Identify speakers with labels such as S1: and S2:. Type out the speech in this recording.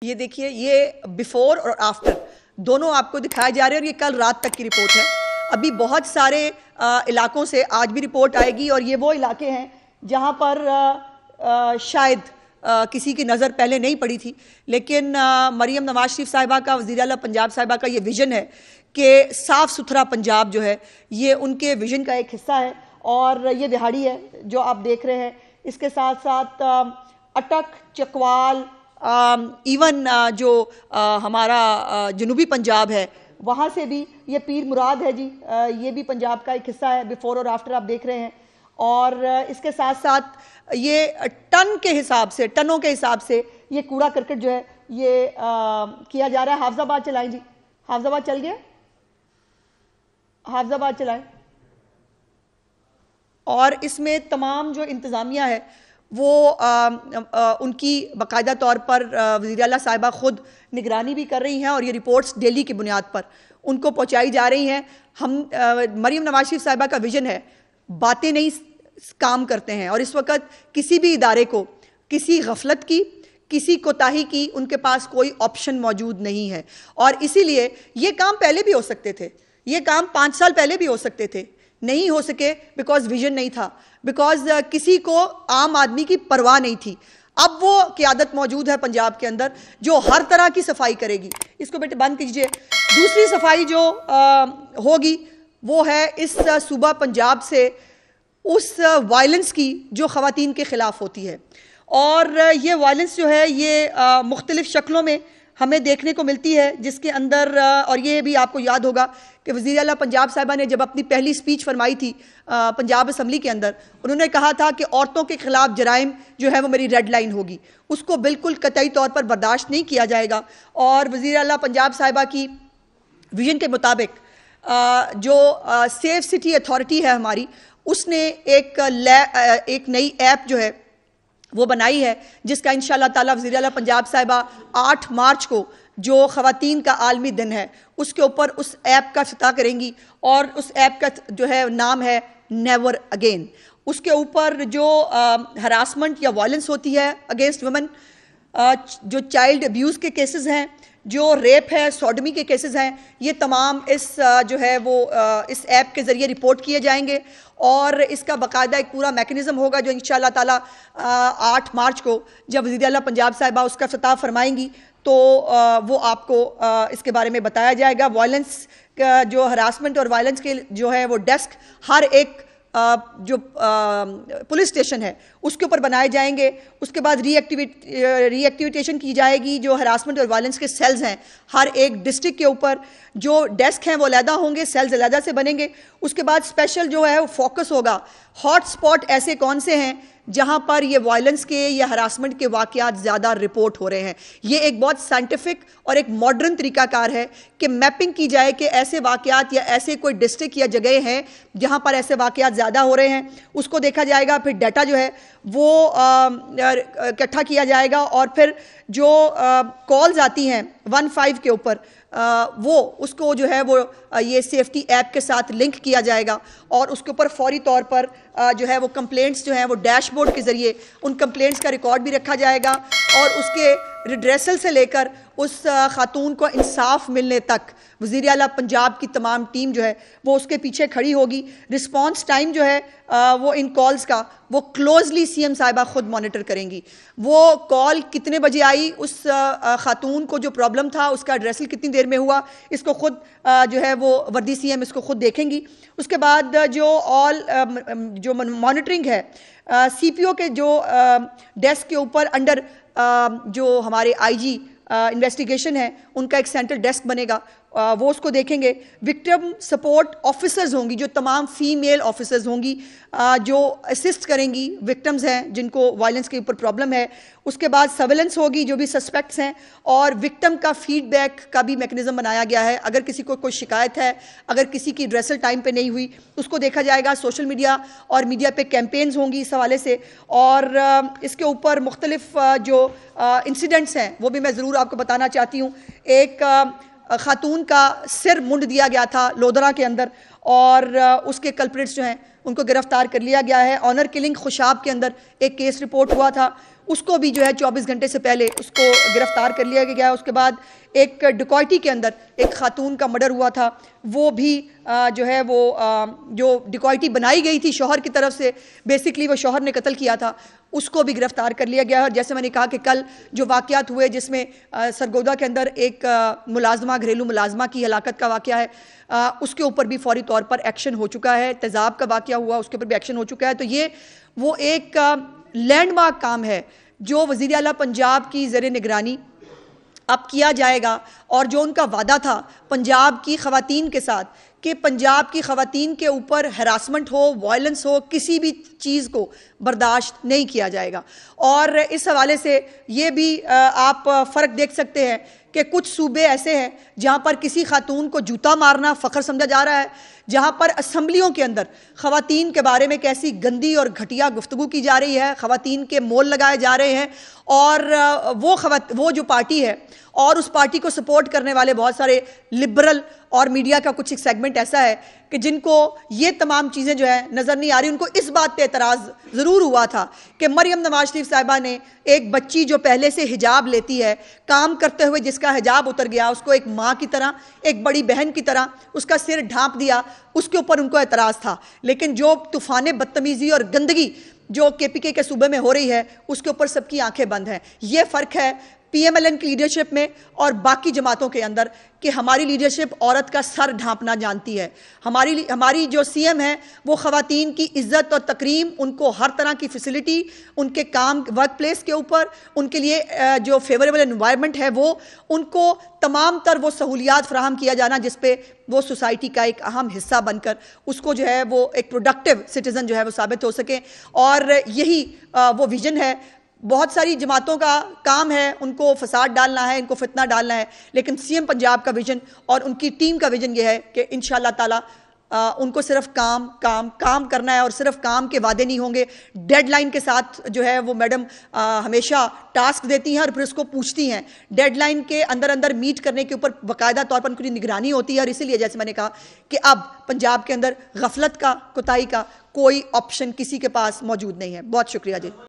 S1: ये देखिए, ये बिफोर और आफ्टर दोनों आपको दिखाए जा रहे हैं और ये कल रात तक की रिपोर्ट है। अभी बहुत सारे इलाकों से आज भी रिपोर्ट आएगी और ये वो इलाके हैं जहां पर शायद किसी की नज़र पहले नहीं पड़ी थी, लेकिन मरियम नवाज शरीफ साहिबा का, वज़ीर आला पंजाब साहिबा का ये विज़न है कि साफ़ सुथरा पंजाब जो है ये उनके विज़न का एक हिस्सा है। और ये दिहाड़ी है जो आप देख रहे हैं। इसके साथ साथ अटक, चकवाल, इवन जो हमारा जनूबी पंजाब है वहाँ से भी ये पीर मुराद है जी, ये भी पंजाब का एक हिस्सा है। बिफोर और आफ्टर आप देख रहे हैं। और इसके साथ साथ ये टन के हिसाब से, टनों के हिसाब से ये कूड़ा करकट जो है ये किया जा रहा है। हाफजाबाद चलाएं जी, हाफजाबाद चल गया, हाफजाबाद चलाएं। और इसमें तमाम जो इंतज़ामिया है वो उनकी बाकायदा तौर पर वज़ीर आला साहिबा खुद निगरानी भी कर रही हैं और ये रिपोर्ट्स डेली की बुनियाद पर उनको पहुंचाई जा रही हैं। हम मरियम नवाज शरीफ साहिबा का विज़न है, बातें नहीं काम करते हैं। और इस वक्त किसी भी इदारे को किसी गफलत की, किसी कोताही की उनके पास कोई ऑप्शन मौजूद नहीं है। और इसीलिए ये काम पहले भी हो सकते थे, ये काम 5 साल पहले भी हो सकते थे, नहीं हो सके बिकॉज विजन नहीं था, बिकॉज किसी को आम आदमी की परवाह नहीं थी। अब वो क़यादत मौजूद है पंजाब के अंदर जो हर तरह की सफाई करेगी। इसको बेटे बंद कीजिए। दूसरी सफाई जो होगी वो है इस सूबा पंजाब से उस वायलेंस की जो ख़वातीन के ख़िलाफ़ होती है। और ये वायलेंस जो है ये मुख्तलिफ़ शक्लों में हमें देखने को मिलती है, जिसके अंदर और ये भी आपको याद होगा कि वज़ीर आला पंजाब साहिबा ने जब अपनी पहली स्पीच फरमाई थी पंजाब असम्बली के अंदर, उन्होंने कहा था कि औरतों के ख़िलाफ़ जराइम जो है वो मेरी रेड लाइन होगी, उसको बिल्कुल कतई तौर पर बर्दाश्त नहीं किया जाएगा। और वज़ीर आला पंजाब साहिबा की विजन के मुताबिक जो सेफ सिटी अथॉरिटी है हमारी, उसने एक नई ऐप जो है वो बनाई है, जिसका इंशाअल्लाह ताला वज़ीर आला पंजाब साहिबा 8 मार्च को जो ख़वातीन का आलमी दिन है उसके ऊपर उस ऐप का इफ्तिताह करेंगी। और उस ऐप का जो है नाम है नेवर अगेन। उसके ऊपर जो हरासमेंट या वायलेंस होती है अगेंस्ट वुमेन, जो चाइल्ड अब्यूज़ के केसेस हैं, जो रेप है, सॉडमी के केसेस हैं, ये तमाम इस जो है वो इस ऐप के ज़रिए रिपोर्ट किए जाएंगे। और इसका बाकायदा एक पूरा मैकेनिज़्म होगा जो इंशाअल्लाह ताला 8 मार्च को जब वज़ीर आला पंजाब साहिबा उसका इफ्तिताह फरमाएंगी तो वो आपको इसके बारे में बताया जाएगा। वायलेंस का जो हरासमेंट और वायलेंस के जो है वो डेस्क हर एक जो पुलिस स्टेशन है उसके ऊपर बनाए जाएंगे। उसके बाद रीएक्टिवेशन की जाएगी। जो हरासमेंट और वायलेंस के सेल्स हैं हर एक डिस्ट्रिक्ट के ऊपर जो डेस्क हैं वो अलहदा होंगे, सेल्स अलहदा से बनेंगे। उसके बाद स्पेशल जो है वो फोकस होगा, हॉट स्पॉट ऐसे कौन से हैं जहां पर ये वायलेंस के या हरासमेंट के वाक़यात ज़्यादा रिपोर्ट हो रहे हैं। ये एक बहुत साइंटिफिक और एक मॉडर्न तरीकाकार है कि मैपिंग की जाए कि ऐसे वाक़यात या ऐसे कोई डिस्ट्रिक्ट या जगह हैं जहां पर ऐसे वाक़यात ज़्यादा हो रहे हैं, उसको देखा जाएगा। फिर डाटा जो है वो इकट्ठा किया जाएगा और फिर जो कॉल्स आती हैं 15 के ऊपर वो उसको जो है वो ये सेफ्टी ऐप के साथ लिंक किया जाएगा और उसके ऊपर फौरी तौर पर जो है वो कंप्लेंट्स जो हैं वो डैशबोर्ड के ज़रिए उन कंप्लेंट्स का रिकॉर्ड भी रखा जाएगा और उसके रिड्रेसल से लेकर उस खातून को इंसाफ मिलने तक वज़ीर आला पंजाब की तमाम टीम जो है वो उसके पीछे खड़ी होगी। रिस्पांस टाइम जो है वो इन कॉल्स का वो क्लोजली सीएम साहिबा खुद मॉनिटर करेंगी। वो कॉल कितने बजे आई, उस खातून को जो प्रॉब्लम था उसका एड्रेसल कितनी देर में हुआ, इसको खुद जो है वो वर्दी सीएम इसको खुद देखेंगी। उसके बाद जो मॉनिटरिंग है सीपीओ के जो डेस्क के ऊपर अंडर जो हमारे आईजी इन्वेस्टिगेशन है उनका एक सेंट्रल डेस्क बनेगा, वो उसको देखेंगे। विक्टिम सपोर्ट ऑफिसर्स होंगी, जो तमाम फीमेल ऑफिसर्स होंगी जो असिस्ट करेंगी विक्टिम्स हैं जिनको वायलेंस के ऊपर प्रॉब्लम है। उसके बाद सर्वेलेंस होगी, जो भी सस्पेक्ट्स हैं, और विक्टिम का फीडबैक का भी मैकेनिज्म बनाया गया है। अगर किसी को कोई शिकायत है, अगर किसी की ड्रेसल टाइम पे नहीं हुई उसको देखा जाएगा। सोशल मीडिया और मीडिया पे कैंपेन्स होंगी इस हवाले से। और इसके ऊपर मुख्तलिफ जो इंसिडेंट्स हैं वो भी मैं ज़रूर आपको बताना चाहती हूँ। एक खातून का सिर मुंड दिया गया था लोधरा के अंदर और उसके कल्प्रिट्स जो हैं उनको गिरफ्तार कर लिया गया है। ऑनर किलिंग खुशाब के अंदर एक केस रिपोर्ट हुआ था, उसको भी जो है 24 घंटे से पहले उसको गिरफ्तार कर लिया गया। उसके बाद एक डिकॉइटी के अंदर एक खातून का मर्डर हुआ था, वो भी जो है वो जो डिकॉइटी बनाई गई थी शौहर की तरफ से, बेसिकली वो शौहर ने कत्ल किया था, उसको भी गिरफ्तार कर लिया गया। और जैसे मैंने कहा कि कल जो वाक़यात हुए जिसमें सरगोदा के अंदर एक मुलाजमा, घरेलू मुलाजमा की हलाकत का वाक़या है, उसके ऊपर भी फौरी तौर पर एक्शन हो चुका है। तेज़ाब का वाक़या हुआ, उसके ऊपर भी एक्शन हो चुका है। तो ये वो एक लैंडमार्क काम है जो वज़ीर आला पंजाब की ज़ेरे निगरानी अब किया जाएगा, और जो उनका वादा था पंजाब की ख़वातीन के साथ कि पंजाब की ख़वातीन के ऊपर हरासमेंट हो, वायलेंस हो, किसी भी चीज़ को बर्दाश्त नहीं किया जाएगा। और इस हवाले से ये भी आप फ़र्क देख सकते हैं कि कुछ सूबे ऐसे हैं जहाँ पर किसी खातून को जूता मारना फ़ख्र समझा जा रहा है, जहाँ पर असम्बलियों के अंदर ख़वातीन के बारे में कैसी गंदी और घटिया गुफ्तगू की जा रही है, ख़वातीन के मोल लगाए जा रहे हैं। और वो जो पार्टी है और उस पार्टी को सपोर्ट करने वाले बहुत सारे लिबरल और मीडिया का कुछ एक सेगमेंट ऐसा है कि जिनको ये तमाम चीज़ें जो है नज़र नहीं आ रही। उनको इस बात पे एतराज़ ज़रूर हुआ था कि मरियम नवाज शरीफ साहिबा ने एक बच्ची जो पहले से हिजाब लेती है, काम करते हुए जिसका हिजाब उतर गया, उसको एक माँ की तरह, एक बड़ी बहन की तरह उसका सिर ढांप दिया, उसके ऊपर उनको एतराज़ था। लेकिन जो तूफ़ान बदतमीज़ी और गंदगी जो KPK के सूबे में हो रही है, उसके ऊपर सबकी आंखें बंद हैं। ये फ़र्क है PMLN की लीडरशिप में और बाकी जमातों के अंदर कि हमारी लीडरशिप औरत का सर ढांपना जानती है। हमारी जो CM है वो ख़वातीन की इज़्ज़त और तकरीम, उनको हर तरह की फैसिलिटी, उनके काम वर्क प्लेस के ऊपर, उनके लिए जो फेवरेबल एनवायरनमेंट है वो, उनको तमाम तर वो सहूलियात फ़राहम किया जाना जिस पे वो सोसाइटी का एक अहम हिस्सा बनकर उसको जो है वो एक प्रोडक्टिव सिटीज़न जो है वो साबित हो सके। और यही वो विज़न है। बहुत सारी जमातों का काम है, उनको फसाद डालना है, इनको फितना डालना है, लेकिन CM पंजाब का विजन और उनकी टीम का विजन ये है कि इंशाअल्लाह ताला उनको सिर्फ काम करना है और सिर्फ काम के वादे नहीं होंगे। डेडलाइन के साथ जो है वो मैडम हमेशा टास्क देती हैं और फिर उसको पूछती हैं। डेडलाइन के अंदर मीट करने के ऊपर बाकायदा तौर पर उनकी निगरानी होती है। और इसीलिए जैसे मैंने कहा कि अब पंजाब के अंदर गफलत का, कोताही का कोई ऑप्शन किसी के पास मौजूद नहीं है। बहुत शुक्रिया जी।